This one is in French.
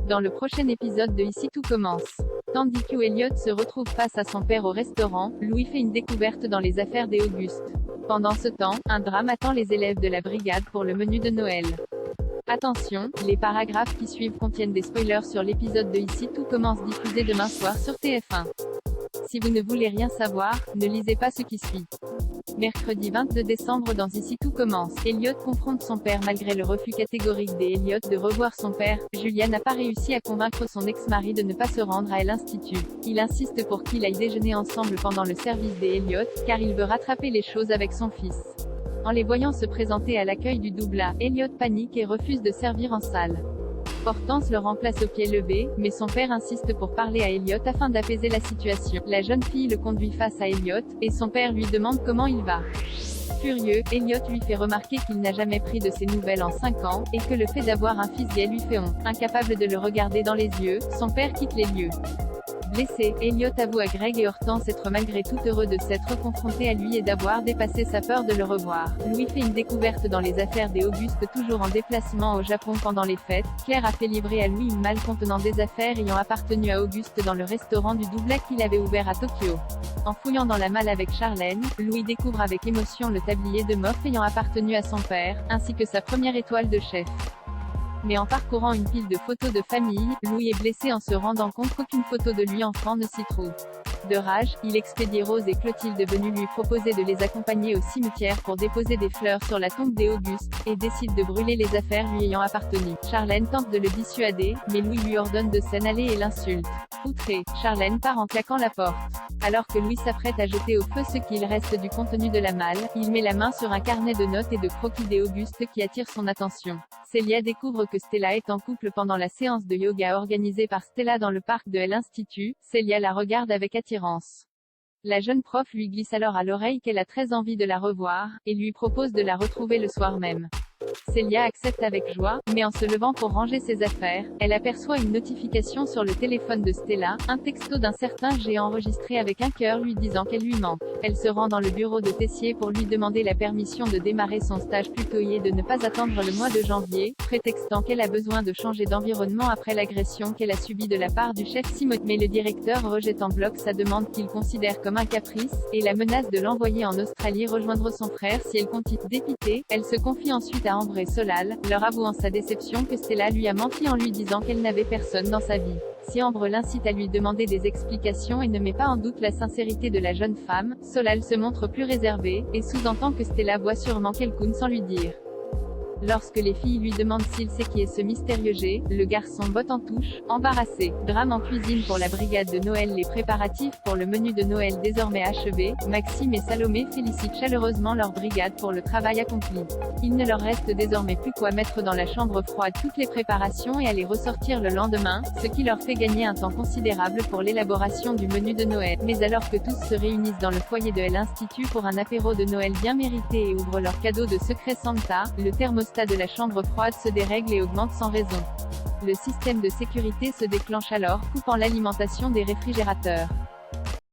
Dans le prochain épisode de Ici tout commence. Tandis que Elliot se retrouve face à son père au restaurant, Louis fait une découverte dans les affaires des Auguste. Pendant ce temps, un drame attend les élèves de la brigade pour le menu de Noël. Attention, les paragraphes qui suivent contiennent des spoilers sur l'épisode de Ici tout commence diffusé demain soir sur TF1. Si vous ne voulez rien savoir, ne lisez pas ce qui suit. Mercredi 22 décembre dans Ici tout commence, Elliot confronte son père malgré le refus catégorique d'Elliot de revoir son père. Julia n'a pas réussi à convaincre son ex-mari de ne pas se rendre à l'Institut. Il insiste pour qu'il aille déjeuner ensemble pendant le service d'Elliot, car il veut rattraper les choses avec son fils. En les voyant se présenter à l'accueil du double A, Elliot panique et refuse de servir en salle. Hortense le remplace au pied levé, mais son père insiste pour parler à Elliot afin d'apaiser la situation. La jeune fille le conduit face à Elliot, et son père lui demande comment il va. Furieux, Elliot lui fait remarquer qu'il n'a jamais pris de ses nouvelles en 5 ans, et que le fait d'avoir un fils gay lui fait honte. Incapable de le regarder dans les yeux, son père quitte les lieux. Blessé, Elliot avoue à Greg et Hortense être malgré tout heureux de s'être confronté à lui et d'avoir dépassé sa peur de le revoir. Louis fait une découverte dans les affaires des Auguste toujours en déplacement au Japon pendant les fêtes. Claire a fait livrer à Louis une malle contenant des affaires ayant appartenu à Auguste dans le restaurant du double A qu'il avait ouvert à Tokyo. En fouillant dans la malle avec Charlène, Louis découvre avec émotion le tablier de Moff ayant appartenu à son père, ainsi que sa première étoile de chef. Mais en parcourant une pile de photos de famille, Louis est blessé en se rendant compte qu'aucune photo de lui enfant ne s'y trouve. De rage, il expédie Rose et Clotilde venues lui proposer de les accompagner au cimetière pour déposer des fleurs sur la tombe des Auguste, et décide de brûler les affaires lui ayant appartenu. Charlène tente de le dissuader, mais Louis lui ordonne de s'en aller et l'insulte. Outré, Charlène part en claquant la porte. Alors que Louis s'apprête à jeter au feu ce qu'il reste du contenu de la malle, il met la main sur un carnet de notes et de croquis des Auguste qui attire son attention. Célia découvre que Stella est en couple pendant la séance de yoga organisée par Stella dans le parc de l'Institut. Célia la regarde avec attirance. La jeune prof lui glisse alors à l'oreille qu'elle a très envie de la revoir, et lui propose de la retrouver le soir même. Célia accepte avec joie, mais en se levant pour ranger ses affaires, elle aperçoit une notification sur le téléphone de Stella, un texto d'un certain G enregistré avec un cœur lui disant qu'elle lui manque. Elle se rend dans le bureau de Tessier pour lui demander la permission de démarrer son stage plus tôt et de ne pas attendre le mois de janvier, prétextant qu'elle a besoin de changer d'environnement après l'agression qu'elle a subie de la part du chef Simon. Mais le directeur rejette en bloc sa demande qu'il considère comme un caprice, et la menace de l'envoyer en Australie rejoindre son frère si elle continue. Dépitée, elle se confie ensuite à Ambre et Solal, leur avouant sa déception que Stella lui a menti en lui disant qu'elle n'avait personne dans sa vie. Si Ambre l'incite à lui demander des explications et ne met pas en doute la sincérité de la jeune femme, Solal se montre plus réservé, et sous-entend que Stella voit sûrement quelqu'un sans lui dire. Lorsque les filles lui demandent s'il sait qui est ce mystérieux G, le garçon botte en touche, embarrassé. Drame en cuisine pour la brigade de Noël. Les préparatifs pour le menu de Noël désormais achevés, Maxime et Salomé félicitent chaleureusement leur brigade pour le travail accompli. Il ne leur reste désormais plus qu'à mettre dans la chambre froide toutes les préparations et à les ressortir le lendemain, ce qui leur fait gagner un temps considérable pour l'élaboration du menu de Noël. Mais alors que tous se réunissent dans le foyer de l'Institut pour un apéro de Noël bien mérité et ouvrent leurs cadeaux de secret Santa, le thermostat de la chambre froide se dérègle et augmente sans raison. Le système de sécurité se déclenche alors, coupant l'alimentation des réfrigérateurs.